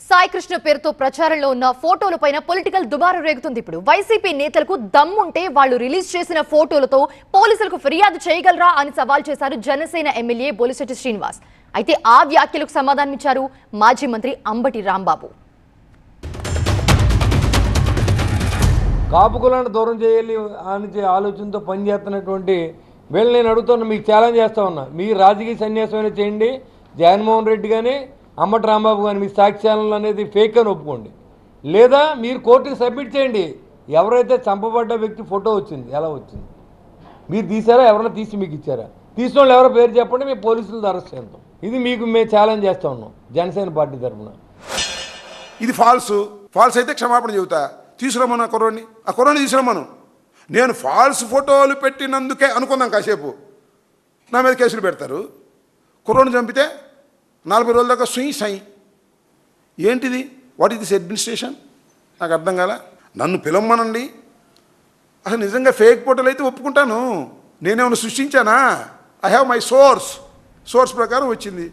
సాయి కృష్ణ పేరుతో ప్రచారంలో ఉన్న ఫోటోలపైన పొలిటికల్ దుమారం రేగుతుంది. ఇప్పుడు వైసీపీ నేతలకు దమ్ముంటే వాళ్ళు రిలీజ్ చేసిన ఫోటోలతో పోలీసులకు ఫిర్యాదు చేయగలరా అని సవాల్ చేశారు జనసేన ఎమ్మెల్యే బొలిశెట్టి శ్రీనివాస్. అయితే ఆ వ్యాఖ్యలకు సమాధానమిచ్చారు మాజీ మంత్రి అంబటి రాంబాబు. కాపు కులాన్ని దూరం చేయాలి అని ఆలోచనతో పనిచేస్తున్నటువంటి వీళ్ళు నేను అడుగుతున్నా, మీకు ఛాలెంజ్ చేస్తా ఉన్నా, మీరు రాజకీయ సన్యాసమైనా చేయండి, జగన్మోహన్ రెడ్డి కానీ అంబటి రాంబాబు కానీ మీ సాక్ష్యాలను అనేది ఫేక్ అని ఒప్పుకోండి, లేదా మీరు కోర్టుకి సబ్మిట్ చేయండి. ఎవరైతే చంపబడ్డ వ్యక్తి ఫోటో వచ్చింది, ఎలా వచ్చింది, మీరు తీసారా, ఎవరైనా తీసి మీకు ఇచ్చారా, తీసిన వాళ్ళు ఎవరో పేరు చెప్పండి, మేము పోలీసులు అరెస్ట్ చేస్తాం. ఇది మీకు మేము ఛాలెంజ్ చేస్తూ ఉన్నాం జనసేన పార్టీ తరఫున. ఇది ఫాల్స్ అయితే క్షమాపణ చెబుతా, తీసుకురమ్మను ఆ కుర్రాన్ని తీసుకురమ్మను. నేను ఫాల్స్ ఫోటోలు పెట్టినందుకే అనుకుందాం, కాసేపు నా మీద కేసులు పెడతారు. కుర్రాన్ని చంపితే 40 రోజుల దాకా సై ఏంటిది? What is this administration? నాకు అర్థం కాల. నన్ను పిలవమనండి, అసలు నిజంగా ఫేక్ ఫోటోలు అయితే ఒప్పుకుంటాను. నేనేమైనా సృష్టించానా? ఐ హ్యావ్ మై సోర్స్ ప్రకారం వచ్చింది.